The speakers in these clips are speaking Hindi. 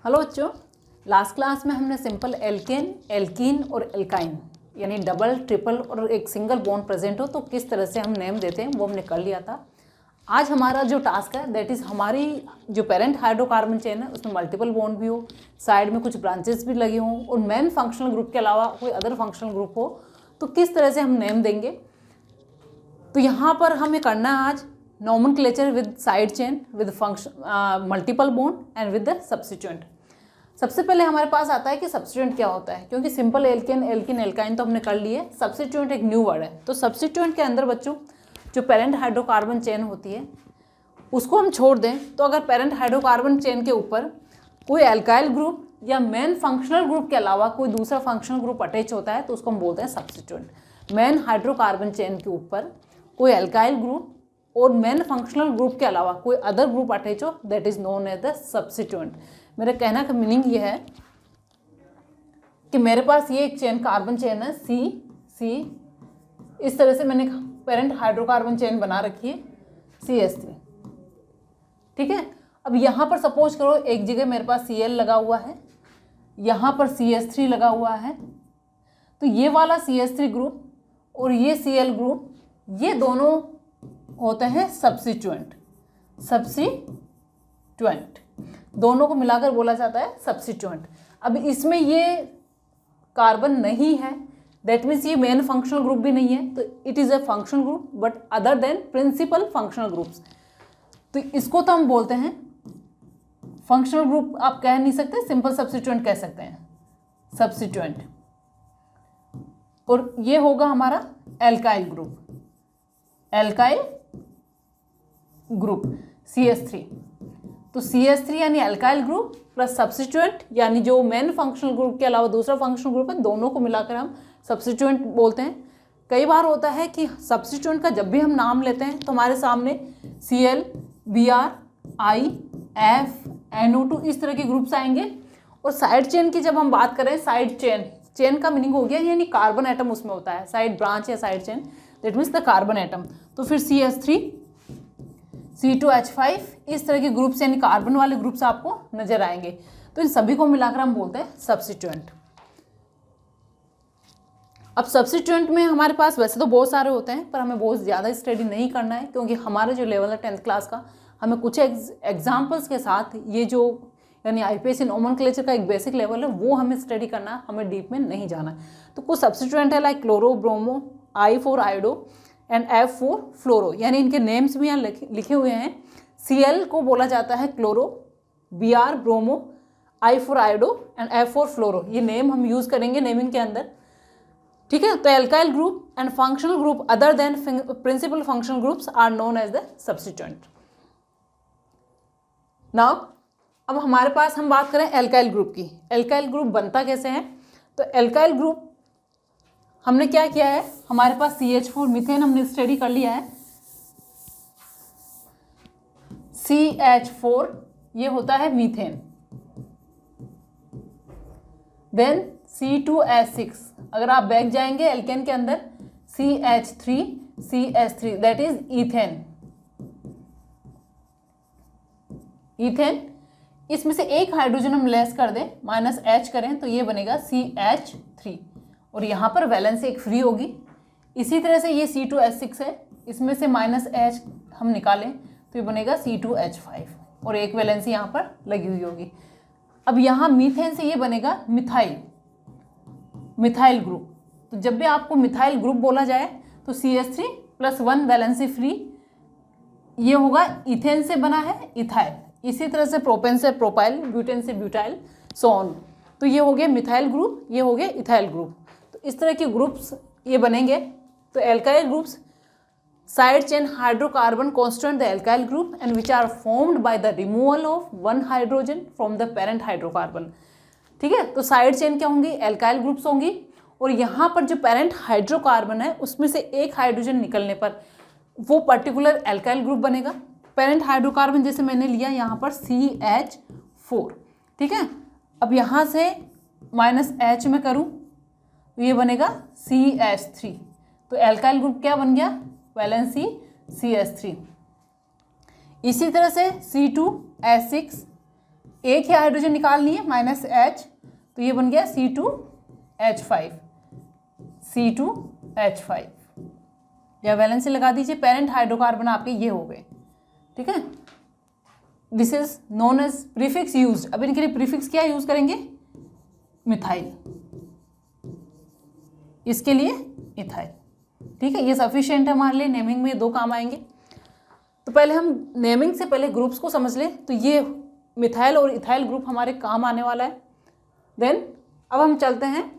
हेलो बच्चों, लास्ट क्लास में हमने सिंपल एल्केन, एल्कीन और एल्काइन यानी डबल, ट्रिपल और एक सिंगल बॉन्ड प्रेजेंट हो तो किस तरह से हम नेम देते हैं वो हमने कर लिया था। आज हमारा जो टास्क है दैट इज़ हमारी जो पेरेंट हाइड्रोकार्बन चेन है उसमें मल्टीपल बॉन्ड भी हो, साइड में कुछ ब्रांचेस भी लगे हों और मेन फंक्शनल ग्रुप के अलावा कोई अदर फंक्शनल ग्रुप हो तो किस तरह से हम नेम देंगे। तो यहाँ पर हमें करना है आज nomenclature with side chain with function multiple bond and with the substituent. सबसे पहले हमारे पास आता है कि सब्स्टिट्यूएंट क्या होता है, क्योंकि सिंपल एल्केन, एल्कीन, एल्काइन तो हमने कर लिए। सब्स्टिट्यूएंट एक न्यू वर्ड है। तो सब्स्टिट्यूएंट के अंदर बच्चों जो पेरेंट हाइड्रोकार्बन चेन होती है उसको हम छोड़ दें तो अगर पेरेंट हाइड्रोकार्बन चेन के ऊपर कोई एल्काइल ग्रुप या मेन फंक्शनल ग्रुप के अलावा कोई दूसरा फंक्शनल ग्रुप अटैच होता है तो उसको हम बोलते हैं सब्स्टिट्यूएंट। मेन हाइड्रोकार्बन चेन के ऊपर कोई एल्काइल ग्रुप और मेन फंक्शनल ग्रुप के अलावा कोई अदर ग्रुप अटैच हो that is known as the substituent. मेरे कहना का मीनिंग ये है कि मेरे पास ये एक चेन कार्बन चेन है सी, इस तरह से मैंने पेरेंट हाइड्रोकार्बन चेन बना रखी है CH3, ठीक है। अब यहाँ पर सपोज करो एक जगह मेरे पास Cl लगा हुआ है, यहाँ पर CH3 लगा हुआ है, तो ये वाला CH3 ग्रुप और ये Cl ग्रुप ये दोनों होते हैं सब्स्टिट्यूएंट। दोनों को मिलाकर बोला जाता है सब्स्टिट्यूएंट। अब इसमें ये कार्बन नहीं है दैट मीन्स ये मेन फंक्शनल ग्रुप भी नहीं है, तो it is a functional group but other than principal functional groups. तो इसको तो हम बोलते हैं फंक्शनल ग्रुप, आप कह नहीं सकते, सिंपल सब्स्टिट्यूएंट कह सकते हैं सब्स्टिट्यूएंट। और ये होगा हमारा alkyl group, alkyl group CH3। तो CH3 यानी एल्काइल ग्रुप प्लस सब्स्टिट्यूएंट यानी जो मेन फंक्शनल ग्रुप के अलावा दूसरा फंक्शनल ग्रुप है, दोनों को मिलाकर हम सब्स्टिट्यूएंट बोलते हैं। कई बार होता है कि सब्स्टिट्यूएंट का जब भी हम नाम लेते हैं तो हमारे सामने Cl, Br, I, F, NO2 इस तरह के ग्रुप्स आएंगे। और साइड चेन की जब हम बात करें, साइड चेन का मीनिंग हो गया यानी कार्बन एटम उसमें होता है, साइड ब्रांच या side chain that means the carbon atom. तो फिर CH3, C2H5 इस तरह के ग्रुप्स यानी कार्बन वाले ग्रुप्स आपको नजर आएंगे। तो इन सभी को मिलाकर हम बोलते हैं सब्स्टिट्यूएंट। अब सब्स्टिट्यूएंट में हमारे पास वैसे तो बहुत सारे होते हैं पर हमें बहुत ज़्यादा स्टडी नहीं करना है, क्योंकि हमारा जो लेवल है 10th क्लास का, हमें कुछ एग्जाम्पल्स के साथ ये जो यानी IPSC नोमेनक्लेचर का एक बेसिक लेवल है वो हमें स्टडी करना है, हमें डीप में नहीं जाना है। तो कुछ सब्स्टिट्यूएंट है like chloro, bromo, I for iodo and F for फ्लोरो, यानी इनके नेम्स भी यहाँ लिखे हुए हैं। Cl को बोला जाता है chloro, Br bromo, I for iodo and F for फ्लोरो। ये नेम हम यूज़ करेंगे नेमिंग के अंदर, ठीक है। तो alkyl group and functional group other than principal functional groups are known as the substituent. Now अब हमारे पास हम बात करें एल्काइल ग्रुप की। एल्काइल ग्रुप बनता कैसे है? तो एल्काइल ग्रुप हमने क्या किया है, हमारे पास CH4 मीथेन हमने स्टडी कर लिया है। CH4 ये होता है मीथेन, देन C2H6 अगर आप बैक जाएंगे एल्केन के अंदर CH3 CH3 that is ethane. Ethane इसमें से एक हाइड्रोजन हम लेस कर दें, -H करें तो ये बनेगा CH3 और यहाँ पर वैलेंसी एक फ्री होगी। इसी तरह से ये C2H6 है, इसमें से -H हम निकालें तो ये बनेगा C2H5 और एक वैलेंसी यहाँ पर लगी हुई होगी। अब यहाँ मीथेन से ये बनेगा मिथाइल ग्रुप। तो जब भी आपको मिथाइल ग्रुप बोला जाए तो CH3 + 1 वैलेंसी फ्री, ये होगा इथेन से बना है इथाइल। इसी तरह से प्रोपेन से प्रोपाइल, ब्यूटेन से ब्यूटाइल, सो ऑन। तो ये हो गया मिथाइल ग्रुप, ये हो गया इथाइल ग्रुप। तो इस तरह के ग्रुप्स ये बनेंगे। तो alkyl groups side chain hydrocarbon constituent the alkyl group and which are formed by the removal of 1 hydrogen from the parent hydrocarbon, ठीक है। तो साइड चेन क्या होंगी? एल्काइल ग्रुप्स होंगी और यहाँ पर जो पेरेंट हाइड्रोकार्बन है उसमें से एक हाइड्रोजन निकलने पर वो पर्टिकुलर एल्काइल ग्रुप बनेगा। पेरेंट हाइड्रोकार्बन जैसे मैंने लिया यहाँ पर CH4, ठीक है। अब यहाँ से -H में करूँ तो ये बनेगा CH3। तो एल्काइल ग्रुप क्या बन गया? Valency CH3। इसी तरह से C2H6 एक ही हाइड्रोजन निकालनी है -H, तो ये बन गया C2H5, C2H5, या वैलेंसी लगा दीजिए। पेरेंट हाइड्रोकार्बन आपके ये हो गए, ठीक है। This is known as prefix used. अब इनके लिए प्रीफिक्स क्या यूज करेंगे? मिथाइल, इसके लिए इथाइल, ठीक है। ये सफिशिएंट है हमारे लिए, नेमिंग में 2 काम आएंगे। तो पहले हम नेमिंग से पहले ग्रुप्स को समझ लें। तो ये मिथाइल और इथाइल ग्रुप हमारे काम आने वाला है। देन अब हम चलते हैं,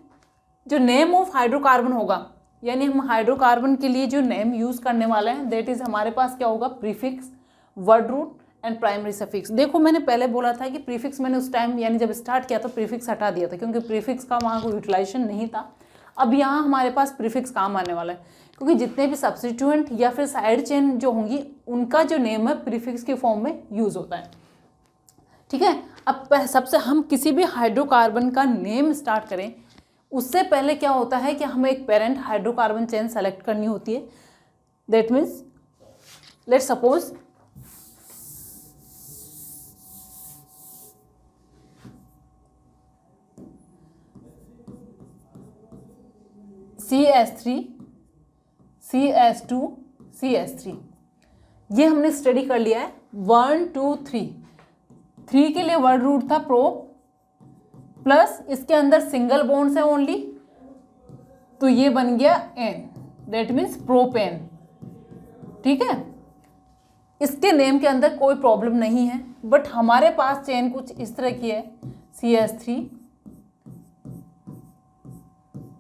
जो नेम ऑफ हाइड्रोकार्बन होगा, यानी हम हाइड्रोकार्बन के लिए जो नेम यूज़ करने वाले हैं, दैट इज़ हमारे पास क्या होगा? Prefix, word root and primary suffix. देखो मैंने पहले बोला था कि प्रीफिक्स मैंने उस टाइम यानी जब स्टार्ट किया तो प्रीफिक्स हटा दिया था, क्योंकि प्रीफिक्स का वहाँ कोई यूटिलाइजेशन नहीं था। अब यहाँ हमारे पास प्रीफिक्स काम आने वाला है, क्योंकि जितने भी सब्स्टिट्यूएंट या फिर साइड चेन जो होंगी उनका जो नेम है प्रीफिक्स के फॉर्म में यूज़ होता है, ठीक है। अब सबसे हम किसी भी हाइड्रोकार्बन का नेम स्टार्ट करें उससे पहले क्या होता है कि हमें एक पेरेंट हाइड्रोकार्बन चेन सेलेक्ट करनी होती है। That means let's suppose CH3, CH2, CH3, ये हमने स्टडी कर लिया है। 1 2 3, 3 के लिए वर्ड रूट था प्रोप, प्लस इसके अंदर सिंगल बॉन्ड्स है ओनली, तो ये बन गया N, दैट मीन्स प्रोपेन, ठीक है। इसके नेम के अंदर कोई प्रॉब्लम नहीं है, बट हमारे पास चेन कुछ इस तरह की है, CH3,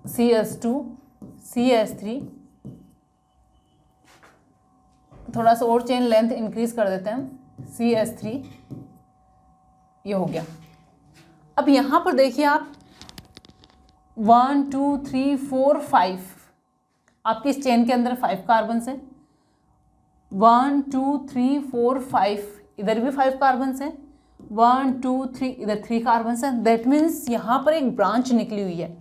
CH2, CH3, थोड़ा सा और चेन लेंथ इंक्रीज कर देते हैं हम, CH3, ये हो गया। अब यहाँ पर देखिए आप 1 2 3 4 5, आपकी इस चेन के अंदर 5 कार्बन है। 1 2 3 4 5, इधर भी 5 कार्बन है। 1 2 3, इधर 3 कार्बन है। दैट मीन्स यहाँ पर एक ब्रांच निकली हुई है।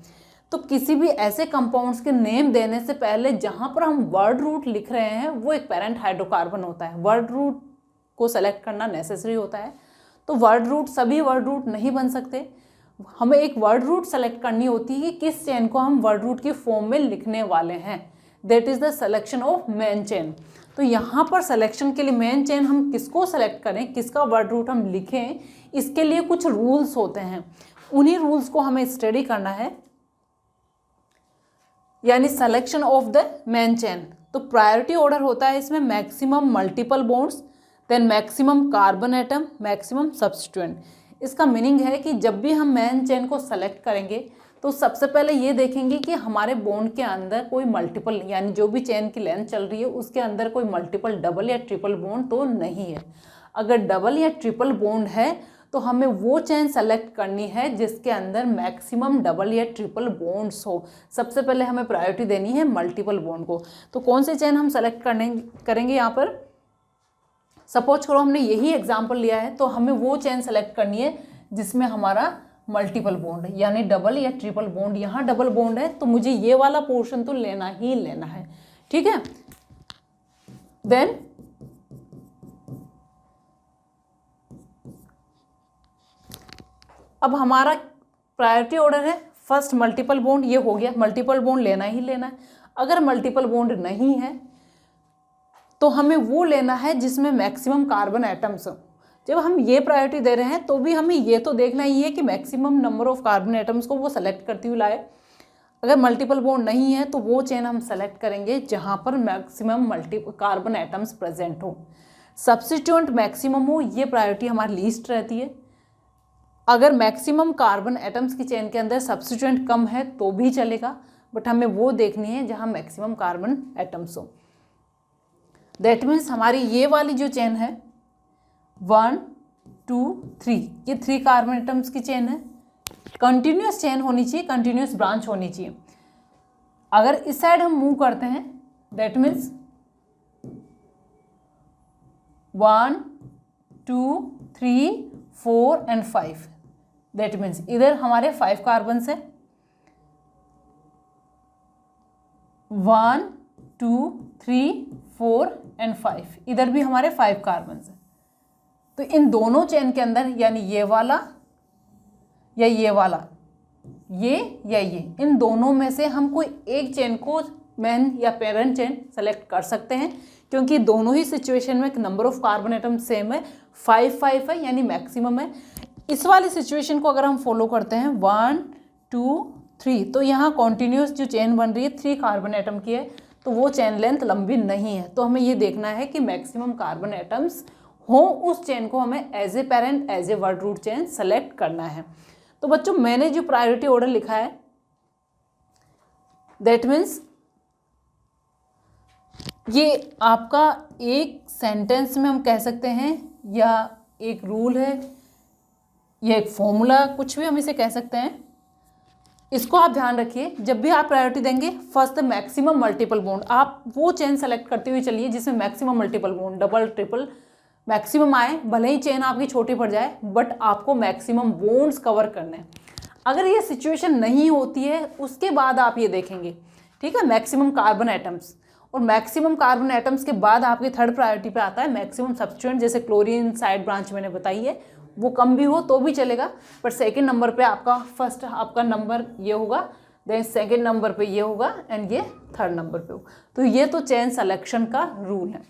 तो किसी भी ऐसे कंपाउंड्स के नेम देने से पहले जहाँ पर हम वर्ड रूट लिख रहे हैं वो एक पेरेंट हाइड्रोकार्बन होता है। वर्ड रूट को सेलेक्ट करना नेसेसरी होता है। तो वर्ड रूट, सभी वर्ड रूट नहीं बन सकते, हमें एक वर्ड रूट सेलेक्ट करनी होती है कि किस चेन को हम वर्ड रूट की फॉर्म में लिखने वाले हैं। That is the selection of main chain. तो यहाँ पर सिलेक्शन के लिए मेन चेन हम किसको सेलेक्ट करें, किसका वर्ड रूट हम लिखें, इसके लिए कुछ रूल्स होते हैं। उन्हीं रूल्स को हमें स्टडी करना है, यानी selection of the main chain. तो प्रायोरिटी ऑर्डर होता है इसमें maximum multiple bonds, then maximum carbon atom, maximum substituent. इसका मीनिंग है कि जब भी हम मेन चेन को सेलेक्ट करेंगे तो सबसे पहले ये देखेंगे कि हमारे बॉन्ड के अंदर कोई मल्टीपल, यानी जो भी चेन की लेंथ चल रही है उसके अंदर कोई मल्टीपल डबल या ट्रिपल बॉन्ड तो नहीं है। अगर डबल या ट्रिपल बॉन्ड है तो हमें वो चेन सेलेक्ट करनी है जिसके अंदर मैक्सिमम डबल या ट्रिपल बॉन्ड्स हो। सबसे पहले हमें प्रायोरिटी देनी है मल्टीपल बॉन्ड को। तो कौन से चेन हम सेलेक्ट करेंगे यहाँ पर? सपोज करो हमने यही एग्जाम्पल लिया है, तो हमें वो चेन सेलेक्ट करनी है जिसमें हमारा मल्टीपल बॉन्ड है, यानी डबल या ट्रिपल बॉन्ड। यहाँ डबल बॉन्ड है तो मुझे ये वाला पोर्शन तो लेना ही लेना है, ठीक है। देन अब हमारा प्रायोरिटी ऑर्डर है फर्स्ट मल्टीपल बॉन्ड, ये हो गया, मल्टीपल बॉन्ड लेना ही लेना है। अगर मल्टीपल बॉन्ड नहीं है तो हमें वो लेना है जिसमें मैक्सिमम कार्बन एटम्स हो। जब हम ये प्रायोरिटी दे रहे हैं तो भी हमें ये तो देखना ही है कि maximum number of carbon atoms को वो सेलेक्ट करती हुई लाए। अगर मल्टीपल बॉन्ड नहीं है तो वो चेन हम सेलेक्ट करेंगे जहाँ पर मैक्सिमम कार्बन एटम्स प्रेजेंट हो। सब्स्टिट्यूएंट मैक्सिमम हो, ये प्रायोरिटी हमारी लीस्ट रहती है। अगर मैक्सिमम कार्बन एटम्स की चेन के अंदर सब्स्टिट्यूएंट कम है तो भी चलेगा, बट हमें वो देखनी है जहाँ मैक्सिमम कार्बन एटम्स हो। दैट मीन्स हमारी ये वाली जो चेन है 1 2 3, ये 3 कार्बन एटम्स की चेन है। कंटिन्यूस चेन होनी चाहिए, कंटिन्यूस ब्रांच होनी चाहिए। अगर इस साइड हम मूव करते हैं that means 1 2 3 4 and 5, that means इधर हमारे 5 कार्बन है, 1 2 3 4 एंड 5, इधर भी हमारे 5 कार्बन है। तो इन दोनों चेन के अंदर यानी ये वाला या ये वाला, ये या ये, इन दोनों में से हम कोई एक चेन को मेन या पेरेंट चेन सेलेक्ट कर सकते हैं, क्योंकि दोनों ही सिचुएशन में number of carbon atom same है, 5 है यानी मैक्सिमम है। इस वाली सिचुएशन को अगर हम फॉलो करते हैं 1 2 3, तो यहाँ कॉन्टिन्यूस जो चेन बन रही है 3 कार्बन एटम की है, तो वो चेन लेंथ लंबी नहीं है। तो हमें ये देखना है कि मैक्सिमम कार्बन एटम्स हो, उस चेन को हमें as a parent as a word root chain select करना है। तो बच्चों मैंने जो प्रायोरिटी ऑर्डर लिखा है दैट मीन्स ये आपका एक सेंटेंस में हम कह सकते हैं, या एक रूल है, या एक फॉर्मूला, कुछ भी हम इसे कह सकते हैं। इसको आप ध्यान रखिए, जब भी आप प्रायोरिटी देंगे first the maximum multiple bond, आप वो चेन सेलेक्ट करते हुए चलिए जिसमें maximum multiple bond, double triple maximum आए, भले ही चेन आपकी छोटी पड़ जाए बट आपको मैक्सिमम बॉन्ड्स कवर करने हैं। अगर ये सिचुएशन नहीं होती है उसके बाद आप ये देखेंगे, ठीक है, मैक्सिमम कार्बन एटम्स, और मैक्सिमम कार्बन एटम्स के बाद आपके थर्ड प्रायोरिटी पे आता है मैक्सिमम सब्स्टिट्यूएंट, जैसे क्लोरीन साइड ब्रांच मैंने बताई है, वो कम भी हो तो भी चलेगा, पर सेकंड नंबर पे आपका फर्स्ट आपका नंबर ये होगा, देन सेकंड नंबर पे ये होगा, एंड ये थर्ड नंबर पे हो। तो ये तो चेन सिलेक्शन का रूल है।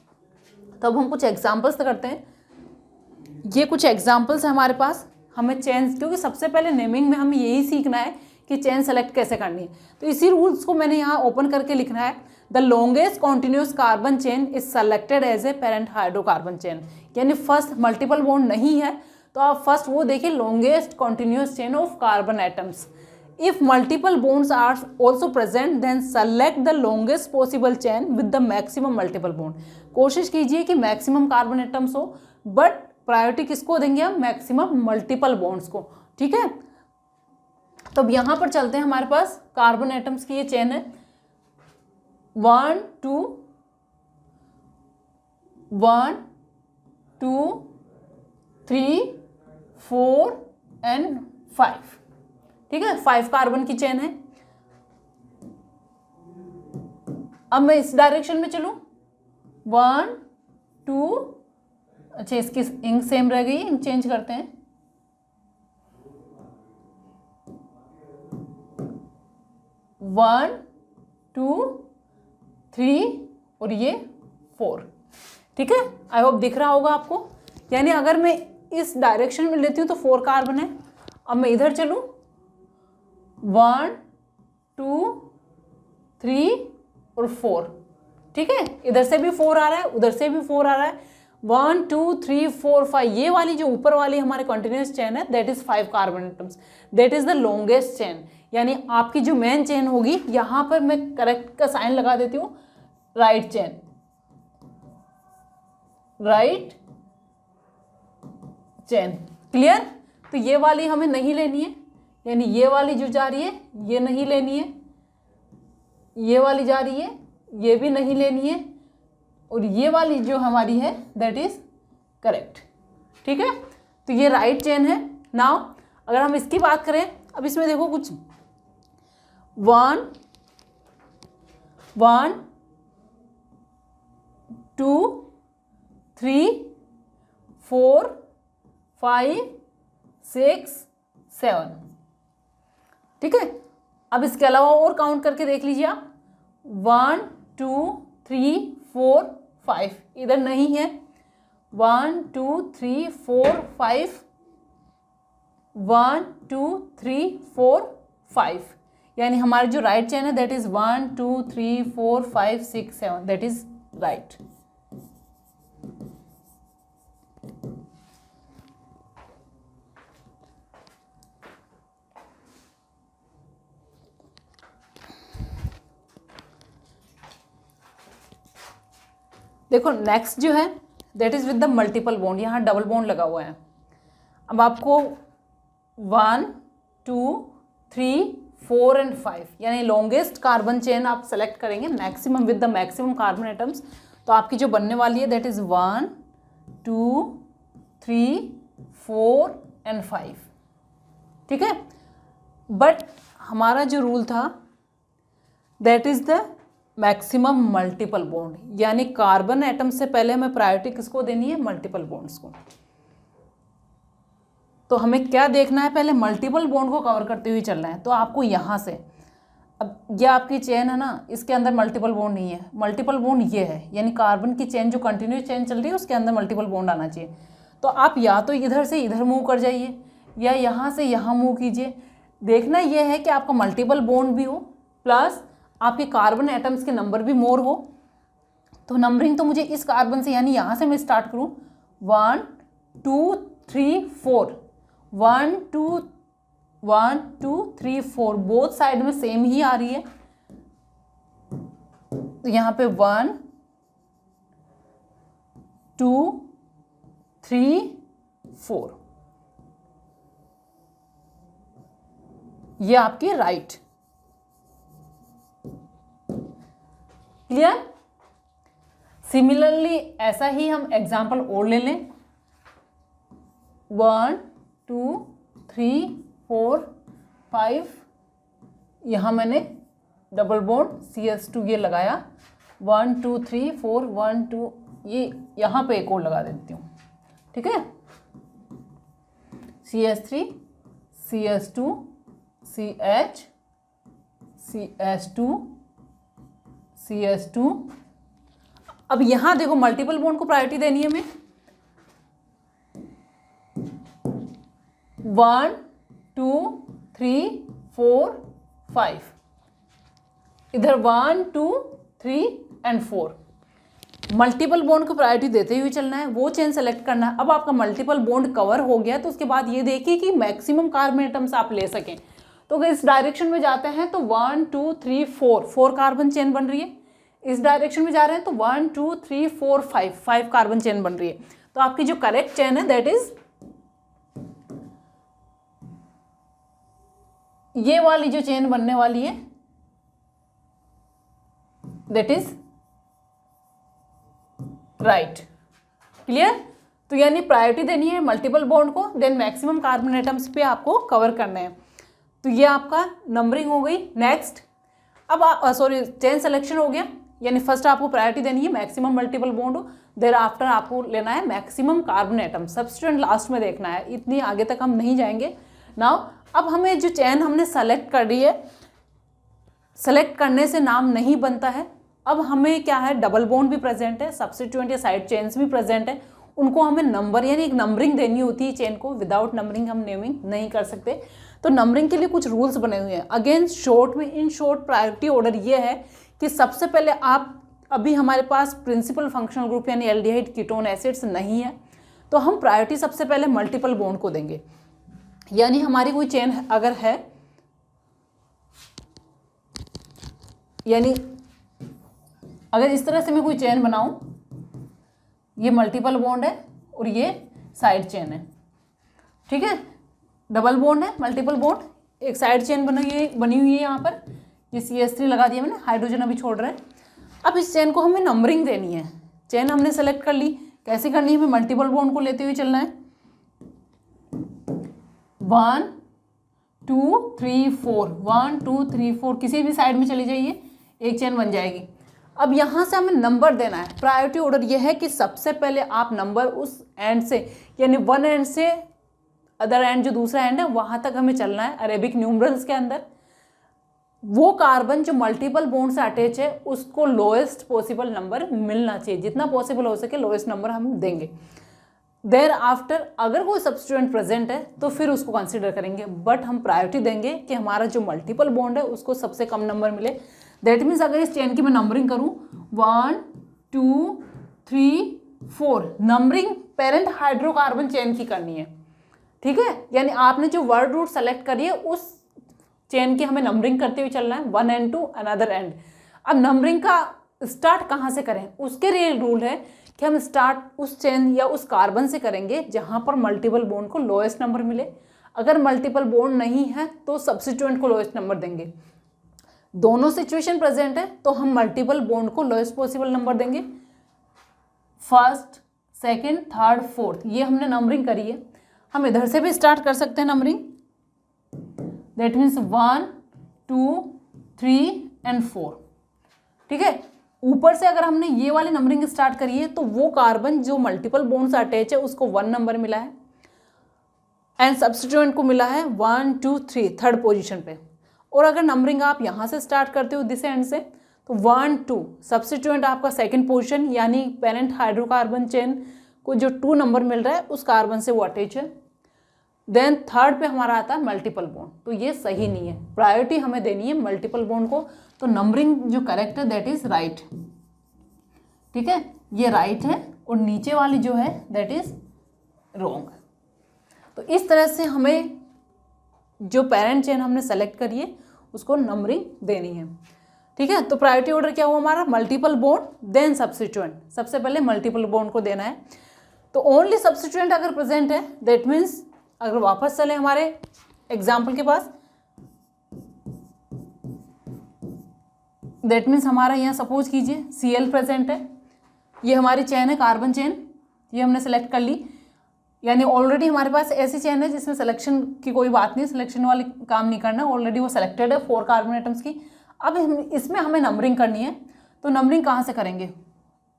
तब हम कुछ एग्जांपल्स करते हैं। ये कुछ एग्जांपल्स है हमारे पास, हमें चेन, क्योंकि सबसे पहले नेमिंग में हमें यही सीखना है कि चेन सेलेक्ट कैसे करनी है, तो इसी रूल्स को मैंने यहाँ ओपन करके लिखना है। The longest continuous carbon chain is selected as a parent hydrocarbon chain, यानी फर्स्ट मल्टीपल बॉन्ड नहीं है तो आप फर्स्ट वो देखिए longest continuous chain of carbon atoms. If multiple bonds are also present then select the longest possible chain with the maximum multiple bond. कोशिश कीजिए कि मैक्सिमम कार्बन एटम्स हो, बट प्रायोरिटी किसको देंगे हम, मैक्सिमम मल्टीपल बॉन्ड्स को, ठीक है। तो अब यहाँ पर चलते हैं, हमारे पास कार्बन एटम्स की ये चेन है 1 2 1 2 3 4 एंड 5, ठीक है, 5 कार्बन की चेन है। अब मैं इस डायरेक्शन में चलूं 1 2, अच्छा इसकी इंक सेम रह गई, इंक चेंज करते हैं, 1 2 3 और ये 4, ठीक है। आई होप दिख रहा होगा आपको, यानी अगर मैं इस डायरेक्शन में लेती हूँ तो 4 कार्बन है। अब मैं इधर चलूँ 1 2 3 और 4, ठीक है, इधर से भी 4 आ रहा है, उधर से भी 4 आ रहा है, 1 2 3 4 5, ये वाली जो ऊपर वाली हमारे कंटिन्यूस चेन है that is 5 carbon atoms, that is the longest chain. यानी आपकी जो मेन चेन होगी, यहाँ पर मैं करेक्ट का साइन लगा देती हूँ, right chain, right chain, clear. तो ये वाली हमें नहीं लेनी है, यानी ये वाली जो जा रही है ये नहीं लेनी है, ये वाली जा रही है ये भी नहीं लेनी है, और ये वाली जो हमारी है दैट इज करेक्ट, ठीक है। तो ये राइट चेन है। नाउ अगर हम इसकी बात करें, अब इसमें देखो कुछ 1 1 2 3 4 5 6 7, ठीक है। अब इसके अलावा और काउंट करके देख लीजिए आप, 1 2 3 4 5 इधर नहीं है, 1 2 3 4 5 1 2 3 4 5, यानी हमारी जो राइट चेन है that is 1 2 3 4 5 6 7, that is right. देखो नेक्स्ट जो है that is with the multiple bond, यहाँ डबल बॉन्ड लगा हुआ है। अब आपको 1 2 3 4 एंड 5, यानी लॉन्गेस्ट कार्बन चेन आप सेलेक्ट करेंगे maximum with the maximum carbon atoms, तो आपकी जो बनने वाली है दैट इज 1 2 3 4 एंड 5, ठीक है। बट हमारा जो रूल था that is the maximum multiple bond, यानी कार्बन एटम से पहले हमें प्रायोरिटी किसको देनी है, मल्टीपल बॉन्ड्स को, तो हमें क्या देखना है, पहले मल्टीपल बॉन्ड को कवर करते हुए चलना है। तो आपको यहाँ से, अब ये आपकी चेन है ना, इसके अंदर मल्टीपल बॉन्ड नहीं है, मल्टीपल बॉन्ड ये है, यानी कार्बन की चेन जो कंटिन्यूस चेन चल रही है उसके अंदर मल्टीपल बॉन्ड आना चाहिए। तो आप या तो इधर से इधर मूव कर जाइए या यहाँ से यहाँ मूव कीजिए। देखना यह है कि आपका मल्टीपल बॉन्ड भी हो प्लस आपके कार्बन एटम्स के नंबर भी मोर हो। तो नंबरिंग तो मुझे इस कार्बन से, यानी यहाँ से मैं स्टार्ट करूँ 1 2 3 4, 1 2 3 4, बोथ साइड में सेम ही आ रही है। तो यहाँ पे 1 2 3 4, ये आपकी राइट। क्लियर? सिमिलरली ऐसा ही हम एग्जाम्पल और ले लें। 1 2 3 4 5, यहाँ मैंने डबल बॉन्ड CH2 ये लगाया। 1 2 3 4 1 2, ये यहाँ पे एक और लगा देती हूँ, ठीक है। CH3 CH2 CH CH2 CH2। अब यहाँ देखो मल्टीपल बॉन्ड को प्रायोरिटी देनी है हमें। 1 2 3 4 5, इधर 1 2 3 एंड 4। मल्टीपल बॉन्ड को प्रायोरिटी देते हुए चलना है, वो चेन सेलेक्ट करना है। अब आपका मल्टीपल बॉन्ड कवर हो गया तो उसके बाद ये देखिए कि मैक्सिमम कार्बन एटम्स आप ले सकें। तो अगर इस डायरेक्शन में जाते हैं तो 1 2 3 4 कार्बन चेन बन रही है। इस डायरेक्शन में जा रहे हैं तो 1 2 3 4 5 कार्बन चेन बन रही है। तो आपकी जो करेक्ट चेन है दैट इज ये वाली जो चेन बनने वाली है, दैट इज राइट। क्लियर? तो यानी प्रायोरिटी देनी है मल्टीपल बॉन्ड को, देन मैक्सिमम कार्बन एटम्स पे आपको कवर करना है। तो ये आपका नंबरिंग हो गई। नेक्स्ट, अब सॉरी चेन सिलेक्शन हो गया, यानी फर्स्ट आपको प्रायोरिटी देनी है मैक्सिमम मल्टीपल बॉन्ड हो, देर आफ्टर आपको लेना है maximum carbon atom. Substituent last में देखना है, इतनी आगे तक हम नहीं जाएंगे। नाउ अब हमें जो चेन हमने सेलेक्ट कर ली है, सेलेक्ट करने से नाम नहीं बनता है। अब हमें क्या है, डबल बॉन्ड भी प्रेजेंट है, सब्स्टिट्यूएंट या साइड चेन्स भी प्रेजेंट है, उनको हमें नंबर यानी एक नंबरिंग देनी होती है चेन को। विदाउट नंबरिंग हम नेमिंग नहीं कर सकते। तो नंबरिंग के लिए कुछ रूल्स बने हुए हैं। अगेन शॉर्ट में, इन शॉर्ट प्रायोरिटी ऑर्डर ये है कि सबसे पहले आप, अभी हमारे पास प्रिंसिपल फंक्शनल ग्रुप यानी एल्डिहाइड कीटोन एसिड्स नहीं है, तो हम प्रायोरिटी सबसे पहले मल्टीपल बॉन्ड को देंगे। यानी हमारी कोई चेन अगर है, यानी अगर इस तरह से मैं कोई चेन बनाऊं, ये मल्टीपल बॉन्ड है और ये साइड चेन है, ठीक है। डबल बॉन्ड है, मल्टीपल बॉन्ड, एक साइड चेन बनी हुई है यहाँ पर, ये CH3 लगा दिया मैंने, हाइड्रोजन अभी छोड़ रहा है। अब इस चेन को हमें नंबरिंग देनी है। चेन हमने सेलेक्ट कर ली, कैसे करनी है, हमें मल्टीपल बॉन्ड को लेते हुए चलना है। 1 2 3 4, 1 2 3 4, किसी भी साइड में चली जाइए, एक चेन बन जाएगी। अब यहाँ से हमें नंबर देना है। प्रायोरिटी ऑर्डर ये है कि सबसे पहले आप नंबर उस एंड से, यानी वन एंड से अदर एंड जो दूसरा एंड है वहाँ तक हमें चलना है अरेबिक न्यूमरल्स के अंदर। वो कार्बन जो मल्टीपल बॉन्ड से अटैच है उसको लोएस्ट पॉसिबल नंबर मिलना चाहिए, जितना पॉसिबल हो सके लोएस्ट नंबर हम देंगे। देर आफ्टर अगर कोई सब्स्टिट्यूएंट प्रेजेंट है तो फिर उसको कंसिडर करेंगे, बट हम प्रायोरिटी देंगे कि हमारा जो मल्टीपल बॉन्ड है उसको सबसे कम नंबर मिले। दैट मीन्स अगर इस चेन की मैं नंबरिंग करूँ 1 2 3 4, नंबरिंग पेरेंट हाइड्रोकार्बन चेन की करनी है, ठीक है। यानी आपने जो वर्ड रूट सेलेक्ट करी है उस चेन की हमें नंबरिंग करते हुए चलना है, one and two another end. अब नंबरिंग का स्टार्ट कहाँ से करें, उसके लिए रूल है कि हम स्टार्ट उस चेन या उस कार्बन से करेंगे जहाँ पर मल्टीपल बॉन्ड को लोएस्ट नंबर मिले। अगर मल्टीपल बॉन्ड नहीं है तो सब्स्टिट्यूएंट को लोएस्ट नंबर देंगे। दोनों सिचुएशन प्रेजेंट है तो हम मल्टीपल बॉन्ड को लोएस्ट पॉसिबल नंबर देंगे। फर्स्ट, सेकंड, थर्ड, फोर्थ, ये हमने नंबरिंग करी है। हम इधर से भी स्टार्ट कर सकते हैं नंबरिंग, दैट मीन्स 1 2 3 एंड 4, ठीक है। ऊपर से अगर हमने ये वाली नंबरिंग स्टार्ट करी है तो वो कार्बन जो मल्टीपल बॉन्ड से अटैच है उसको 1 नंबर मिला है। एंड सब्स्टिट्यूएंट को मिला है 1 2 3 थर्ड पोजीशन पे। और अगर नंबरिंग आप यहाँ से स्टार्ट करते हो दिस एंड से, तो 1 2 सब्स्टिट्यूएंट आपका सेकंड पोजीशन, यानी पेरेंट हाइड्रोकार्बन चेन को जो 2 नंबर मिल रहा है उस कार्बन से वो अटैच है। देन थर्ड पे हमारा आता है मल्टीपल बॉन्ड, तो ये सही नहीं है, प्रायोरिटी हमें देनी है मल्टीपल बॉन्ड को। तो नंबरिंग जो करेक्ट है दैट इज राइट, ठीक है, ये राइट है, और नीचे वाली जो है दैट इज रॉन्ग। तो इस तरह से हमें जो पेरेंट चेन हमने सेलेक्ट करी है उसको नंबरिंग देनी है, ठीक है। तो प्रायोरिटी ऑर्डर क्या हुआ हमारा, मल्टीपल बॉन्ड देन सब्स्टिट्यूएंट, सबसे पहले मल्टीपल बॉन्ड को देना है। तो ओनली सब्स्टिट्यूएंट अगर प्रेजेंट है दैट मीन्स, अगर वापस चले हमारे एग्जाम्पल के पास, दैट मीन्स हमारा यहाँ सपोज कीजिए Cl प्रेजेंट है, ये हमारी चेन है कार्बन चेन, ये हमने सेलेक्ट कर ली, यानी ऑलरेडी हमारे पास ऐसी चेन है जिसमें सिलेक्शन की कोई बात नहीं, सिलेक्शन वाली काम नहीं करना, ऑलरेडी वो सेलेक्टेड है 4 कार्बन एटम्स की। अब इसमें हमें नंबरिंग करनी है, तो नंबरिंग कहाँ से करेंगे,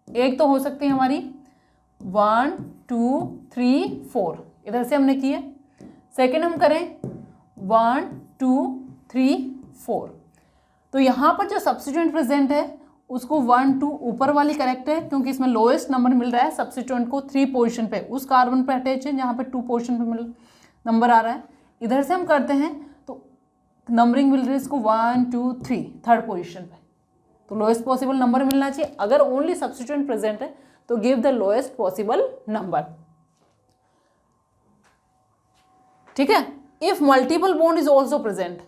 एक तो हो सकती है हमारी 1 2 3 4, इधर से हमने की है। सेकेंड हम करें 1 2 3 4, तो यहाँ पर जो सब्स्टिट्यूएंट प्रेजेंट है उसको 1 2 ऊपर वाली करेक्ट है, क्योंकि इसमें लोएस्ट नंबर मिल रहा है सब्स्टिट्यूएंट को 3 पोजीशन पे, उस कार्बन पे अटैच है जहाँ पे 2 पोजीशन पे नंबर आ रहा है। इधर से हम करते हैं तो नंबरिंग मिल रही है इसको 1 2 3 थर्ड पोजीशन पे, तो लोएस्ट पॉसिबल नंबर मिलना चाहिए। अगर ओनली सब्स्टिट्यूएंट प्रेजेंट है तो give the lowest possible number, ठीक है। If multiple bond is also present,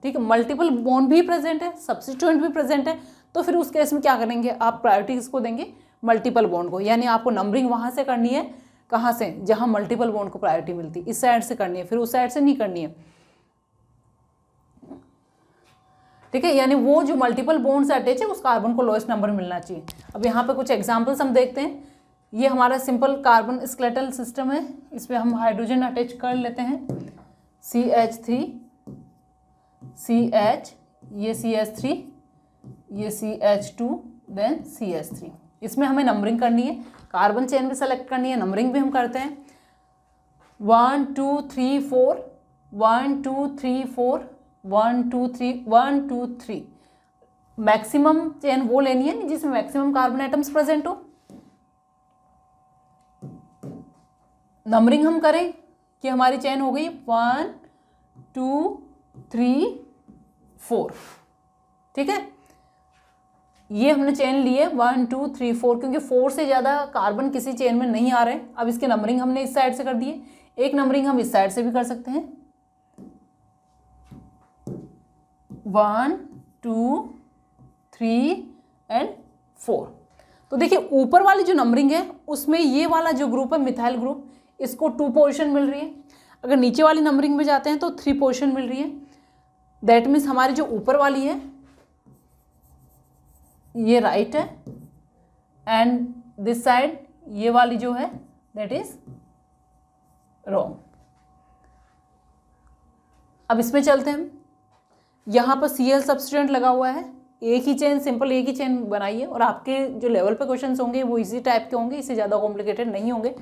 ठीक है, मल्टीपल बॉन्ड भी प्रेजेंट है, सब्स्टिट्यूएंट भी प्रेजेंट है, तो फिर उस केस में क्या करेंगे, आप प्रायोरिटी किसको देंगे, मल्टीपल बॉन्ड को, यानी आपको नंबरिंग वहाँ से करनी है, कहाँ से, जहाँ मल्टीपल बॉन्ड को प्रायोरिटी मिलती है, इस साइड से करनी है, फिर उस साइड से नहीं करनी है, ठीक है। यानी वो जो मल्टीपल बॉन्ड से अटैच है उस कार्बन को लोएस्ट नंबर मिलना चाहिए। अब यहाँ पे कुछ एग्जांपल्स हम देखते हैं। ये हमारा सिंपल कार्बन स्केलेटल सिस्टम है, इस पर हम हाइड्रोजन अटैच कर लेते हैं, CH3 CH, ये CH3, ये CH2, देन CH3। इसमें हमें नंबरिंग करनी है, कार्बन चेन भी सेलेक्ट करनी है, नंबरिंग भी हम करते हैं 1 2 3 4 1 2 3 4 1 2 3 1 2 3। मैक्सिमम चेन वो लेनी है जिसमें मैक्सिमम कार्बन एटम्स प्रेजेंट हो। नंबरिंग हम करें कि हमारी चेन हो गई 1 2 3 4, ठीक है। ये हमने चेन ली है 1 2 3 4, क्योंकि 4 से ज़्यादा कार्बन किसी चेन में नहीं आ रहे। अब इसके नंबरिंग हमने इस साइड से कर दी है, एक नंबरिंग हम इस साइड से भी कर सकते हैं 1 2 3 एंड 4। तो देखिए ऊपर वाली जो नंबरिंग है उसमें ये वाला जो ग्रुप है मिथाइल ग्रुप, इसको 2 पोजीशन मिल रही है। अगर नीचे वाली नंबरिंग में जाते हैं तो 3 पोजीशन मिल रही है। दैट मीन्स हमारी जो ऊपर वाली है ये राइट है, एंड दिस साइड ये वाली जो है दैट इज रॉन्ग। अब इसमें चलते हैं हम, यहाँ पर Cl सब्स्टिट्यूएंट लगा हुआ है, एक ही चेन, सिंपल एक ही चेन बनाइए, और आपके जो लेवल पे क्वेश्चंस होंगे वो इसी टाइप के होंगे, इससे ज़्यादा कॉम्प्लिकेटेड नहीं होंगे।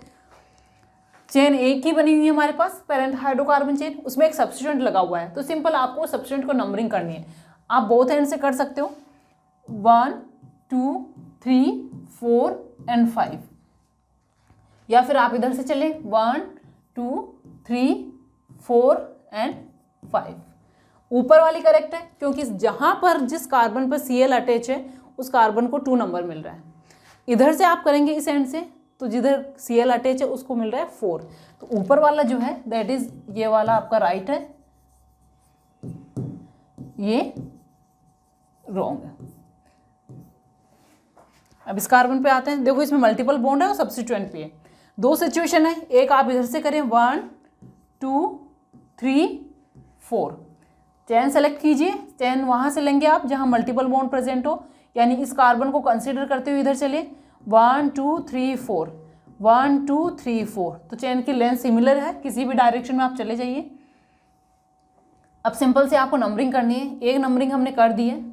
चेन एक ही बनी हुई है हमारे पास, पेरेंट हाइड्रोकार्बन चेन, उसमें एक सब्स्टिट्यूएंट लगा हुआ है, तो सिंपल आपको सब्स्टिट्यूएंट को नंबरिंग करनी है। आप बोथ एंड से कर सकते हो 1 2 3 4 एंड 5, या फिर आप इधर से चले 1 2 3 4 एंड 5। ऊपर वाली करेक्ट है, क्योंकि जहां पर जिस कार्बन पर Cl अटैच है उस कार्बन को 2 नंबर मिल रहा है। इधर से आप करेंगे इस एंड से, तो जिधर Cl अटैच है उसको मिल रहा है 4, तो ऊपर वाला जो है दैट इज ये वाला आपका राइट है, ये रॉन्ग है। अब इस कार्बन पे आते हैं, देखो इसमें मल्टीपल बॉन्ड है और सब्स्टिट्यूएंट भी है। 2 सिचुएशन है, एक आप इधर से करें 1 2 3 4, चेन सेलेक्ट कीजिए, चेन वहाँ से लेंगे आप जहाँ मल्टीपल बॉन्ड प्रेजेंट हो, यानी इस कार्बन को कंसीडर करते हुए इधर चलिए 1 2 3 4 1 2 3 4, तो चेन की लेंथ सिमिलर है, किसी भी डायरेक्शन में आप चले जाइए। अब सिंपल से आपको नंबरिंग करनी है, एक नंबरिंग हमने कर दी है,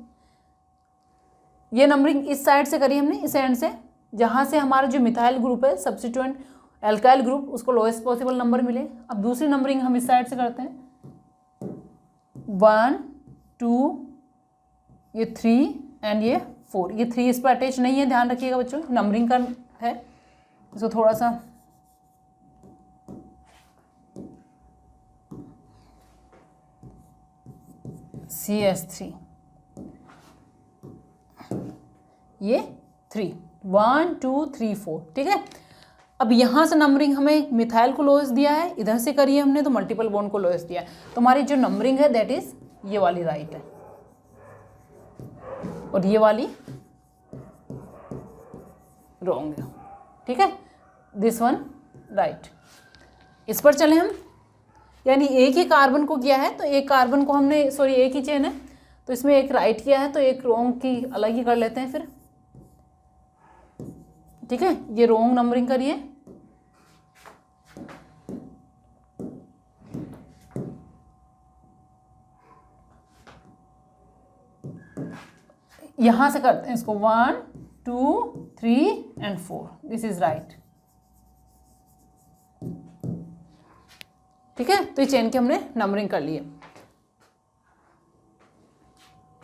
ये नंबरिंग इस साइड से करी हमने, इस एंड से, जहाँ से हमारा जो मिथाइल ग्रुप है सब्स्टिट्यूएंट एल्काइल ग्रुप, उसको लोएस्ट पॉसिबल नंबर मिले। अब दूसरी नंबरिंग हम इस साइड से करते हैं, 1 2, ये 3 एंड ये 4। ये 3 इस पर अटैच नहीं है, ध्यान रखिएगा बच्चों, नंबरिंग का है। इसको थोड़ा सा CS3, ये 3, 1 2 3 4, ठीक है। अब यहाँ से नंबरिंग हमें मिथाइल को लोएस्ट दिया है, इधर से करिए हमने तो मल्टीपल बॉन्ड को लोएस्ट दिया है, तो हमारी जो नंबरिंग है दैट इज ये वाली राइट है और ये वाली रॉन्ग है, ठीक है। This one right. इस पर चले हम, यानी एक ही कार्बन को किया है तो एक कार्बन को हमने, सॉरी एक ही चेन है तो इसमें एक राइट किया है तो एक रॉन्ग की अलग ही कर लेते हैं फिर, ठीक है। ये रॉन्ग नंबरिंग करिए, यहां से करते हैं इसको 1 2 3 एंड 4, दिस इज राइट, ठीक है। तो ये चेन के हमने नंबरिंग कर लिए।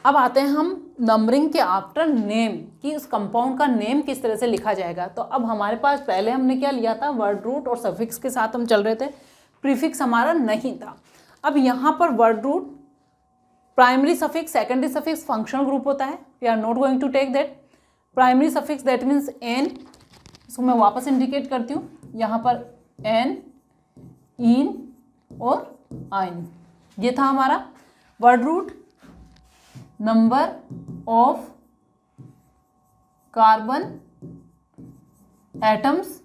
अब आते हैं हम नंबरिंग के आफ्टर नेम, कि उस कंपाउंड का नेम किस तरह से लिखा जाएगा। तो अब हमारे पास पहले हमने क्या लिया था, वर्ड रूट और सफिक्स के साथ हम चल रहे थे, प्रीफिक्स हमारा नहीं था। अब यहाँ पर word root, primary suffix, secondary suffix, functional group होता है, we are not going to take that. Primary suffix that means an, इसको मैं वापस इंडिकेट करती हूँ, यहाँ पर एन, इन और आइन, ये था हमारा word root. Number of carbon atoms,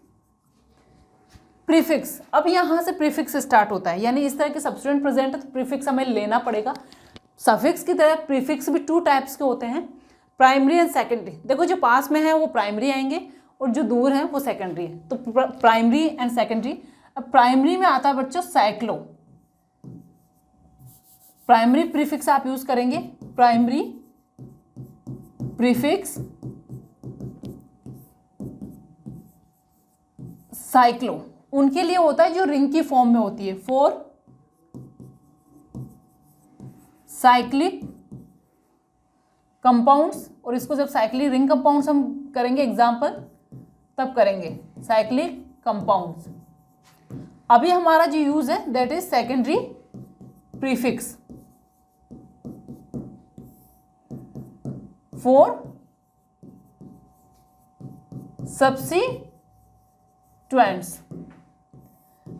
prefix, अब यहां से प्रीफिक्स स्टार्ट होता है, यानी इस तरह के सब्स्टिट्यूएंट प्रेजेंट है तो प्रीफिक्स हमें लेना पड़ेगा। सफिक्स की तरह प्रीफिक्स भी 2 टाइप्स के होते हैं, प्राइमरी एंड सेकेंडरी। देखो जो पास में है वो प्राइमरी आएंगे और जो दूर है वो सेकेंडरी है, तो प्राइमरी एंड सेकेंडरी। अब प्राइमरी में आता है बच्चों साइक्लो, प्राइमरी प्रीफिक्स आप यूज करेंगे, प्राइमरी प्रीफिक्स साइक्लो, उनके लिए होता है जो रिंग की फॉर्म में होती है, 4 साइक्लिक कंपाउंड्स, और इसको जब साइक्लिक रिंग कंपाउंड्स हम करेंगे एग्जांपल तब करेंगे साइक्लिक कंपाउंड्स। अभी हमारा जो यूज है that is secondary prefix, 4 substituents.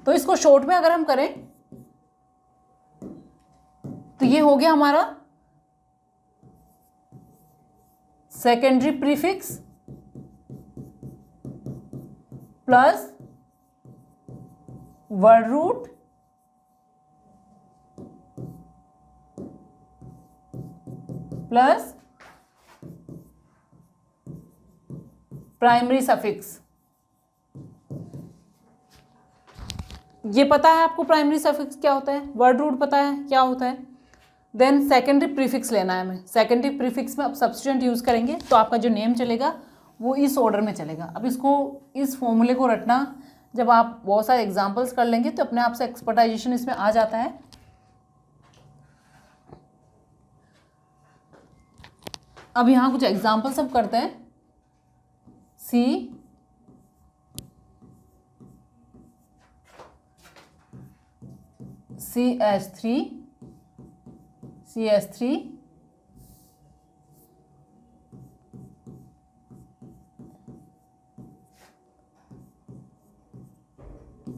तो इसको शॉर्ट में अगर हम करें तो ये हो गया हमारा secondary prefix plus word root plus primary suffix. ये पता है आपको प्राइमरी सफिक्स क्या होता है, वर्ड रूट पता है क्या होता है, देन सेकेंडरी प्रीफिक्स लेना है हमें। सेकेंडरी प्रीफिक्स में अब सब्स्टिट्यूएंट यूज करेंगे तो आपका जो नेम चलेगा वो इस ऑर्डर में चलेगा। अब इसको, इस फॉर्मूले को रटना, जब आप बहुत सारे एग्जांपल्स कर लेंगे तो अपने आप से एक्सपर्टाइजेशन इसमें आ जाता है। अब यहाँ कुछ एग्जांपल्स सब करते हैं। CH3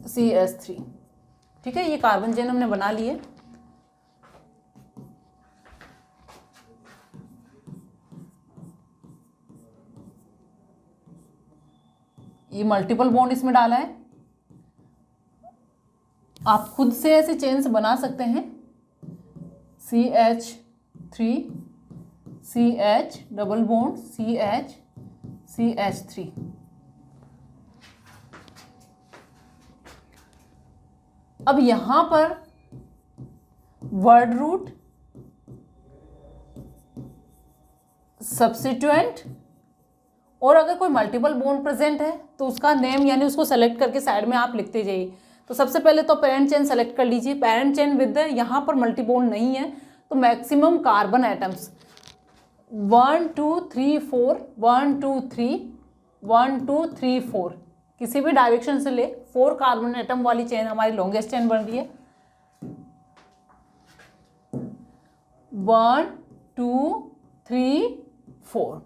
CH3, ठीक है। ये कार्बन चेन हमने बना लिए। ये मल्टीपल बॉन्ड इसमें डाला है, आप खुद से ऐसे चेन्स बना सकते हैं। CH3 CH double bond CH CH3। अब यहां पर वर्ड रूट, सब्स्टिट्यूएंट और अगर कोई मल्टीपल बॉन्ड प्रेजेंट है तो उसका नेम यानी उसको सेलेक्ट करके साइड में आप लिखते जाइए। तो सबसे पहले तो पेरेंट चेन सेलेक्ट कर लीजिए। पेरेंट चेन विद यहाँ पर मल्टी बॉन्ड नहीं है तो मैक्सिमम कार्बन एटम्स 1 2 3 4 1 2 3 1 2 3 4 किसी भी डायरेक्शन से ले 4 कार्बन एटम वाली चेन हमारी लॉन्गेस्ट चेन बन रही है। 1 2 3 4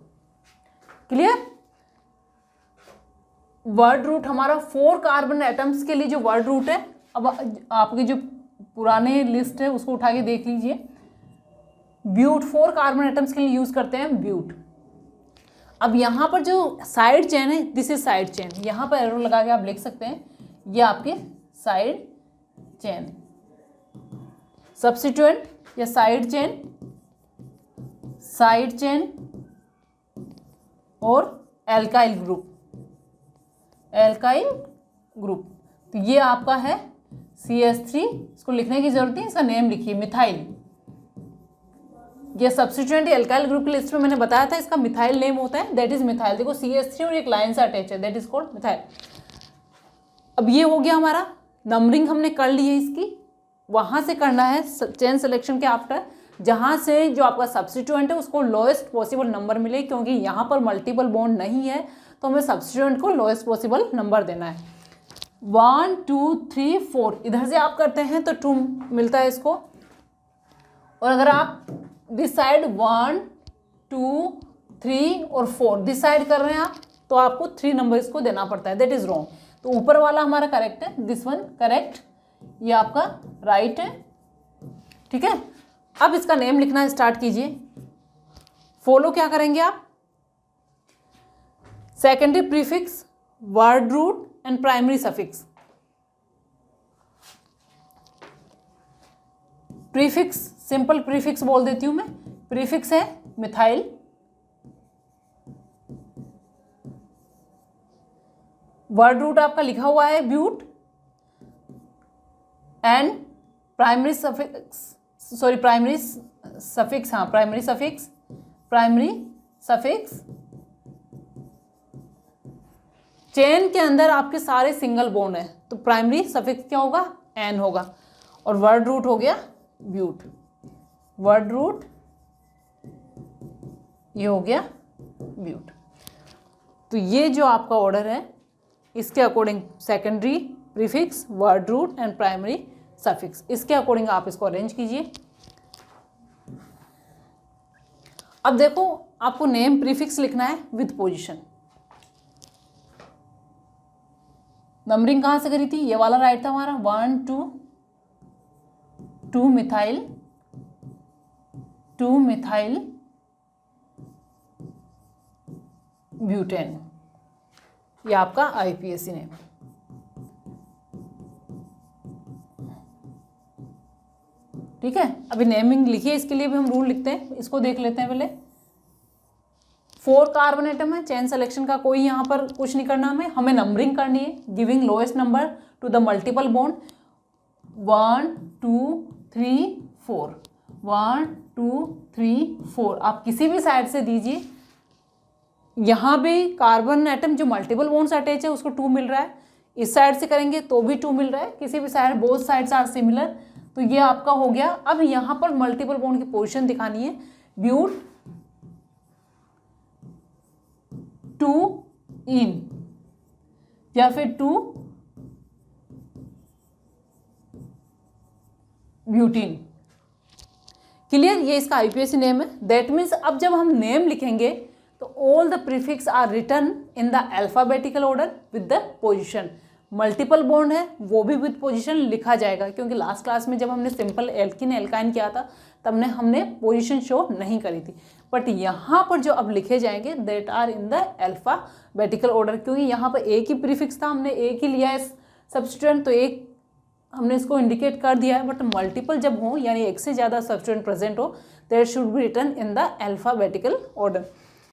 क्लियर। वर्ड रूट हमारा 4 कार्बन एटम्स के लिए जो वर्ड रूट है, अब आपके जो पुराने लिस्ट है उसको उठा के देख लीजिए। ब्यूट 4 कार्बन एटम्स के लिए यूज करते हैं ब्यूट। अब यहाँ पर जो साइड चेन है दिस इज साइड चेन, यहाँ पर एरो लगा के आप लिख सकते हैं ये आपकी साइड चेन। सब्स्टिट्यूएंट या साइड चेन और एल्काइल ग्रुप, तो ये आपका है CH3। इसको लिखने की जरूरत नहीं, इसका नेम लिखिए मिथाइल। ये सब्स्टिट्यूएंट एल्काइल ग्रुप की लिस्ट में मैंने बताया था इसका मिथाइल नेम होता है, दैट इज मिथाइल। देखो CH3 और एक लाइन से अटैच है, दैट इज कॉल्ड मिथाइल। अब ये हो गया हमारा नंबरिंग हमने कर ली है इसकी। वहां से करना है चेन सिलेक्शन के आफ्टर, जहां से जो आपका सब्स्टिट्यूएंट है उसको लोएस्ट पॉसिबल नंबर मिले, क्योंकि यहाँ पर मल्टीपल बॉन्ड नहीं है तो हमें सब्स्टिट्यूएंट को लोएस्ट पॉसिबल नंबर देना है। 1 2 3 4 इधर से आप करते हैं तो 2 मिलता है इसको, और अगर आप दिस साइड 1 2 3 और 4 दिस साइड कर रहे हैं आप तो आपको 3 नंबर इसको देना पड़ता है, दैट इज रॉन्ग। तो ऊपर वाला हमारा करेक्ट है, दिस वन करेक्ट, ये आपका राइट है, ठीक है। अब इसका नेम लिखना स्टार्ट कीजिए। फॉलो क्या करेंगे आप, secondary prefix, word root and primary suffix. Prefix simple prefix बोल देती हूं मैं। प्रीफिक्स है मिथाइल, वर्ड रूट आपका लिखा हुआ है ब्यूट, एंड प्राइमरी सफिक्स चेन के अंदर आपके सारे सिंगल बॉन्ड है तो प्राइमरी सफिक्स क्या होगा, एन होगा, और वर्ड रूट हो गया ब्यूट। वर्ड रूट ये हो गया ब्यूट। तो ये जो आपका ऑर्डर है इसके according secondary prefix, word root and primary suffix, इसके अकॉर्डिंग आप इसको अरेंज कीजिए। अब देखो आपको नेम प्रीफिक्स लिखना है विद पोजीशन। नंबरिंग कहाँ से करी थी, ये वाला राइट था हमारा 1 2 मिथाइल ब्यूटेन, ये आपका IPSC नेम। ठीक है, अभी नेमिंग लिखिए, इसके लिए भी हम रूल लिखते हैं, इसको देख लेते हैं पहले। 4 कार्बन एटम है, चेन सिलेक्शन का कोई यहाँ पर कुछ नहीं करना, हमें नंबरिंग करनी है, giving lowest number two the multiple bond. 1 2 3 4 1 2 3 4 आप किसी भी साइड से दीजिए। यहाँ भी कार्बन एटम जो मल्टीपल बॉन्ड से अटैच है उसको 2 मिल रहा है, इस साइड से करेंगे तो भी 2 मिल रहा है, किसी भी side, both sides are similar, तो ये आपका हो गया। अब यहाँ पर मल्टीपल बॉन्ड की पोजीशन दिखानी है, ब्यूट 2 इन या फिर 2 ब्यूटीन। क्लियर, ये इसका IPSC नेम है। दैट मीन्स अब जब हम नेम लिखेंगे तो all the prefix are written in the alphabetical order with the position. Multiple bond है वो भी विद पोजीशन लिखा जाएगा, क्योंकि लास्ट क्लास में जब हमने सिंपल एल्किन एल्काइन किया था तब हमने पोजीशन शो नहीं करी थी, बट यहाँ पर जो अब लिखे जाएंगे that are in the alphabetical order, क्योंकि यहाँ पर एक ही प्रीफिक्स था, हमने एक ही लिया है सब्स्टिट्यूएंट, तो एक हमने इसको इंडिकेट कर दिया है। बट मल्टीपल जब हो यानी एक से ज़्यादा सब्स्टिट्यूएंट प्रेजेंट हो, there should be written in the alphabetical order.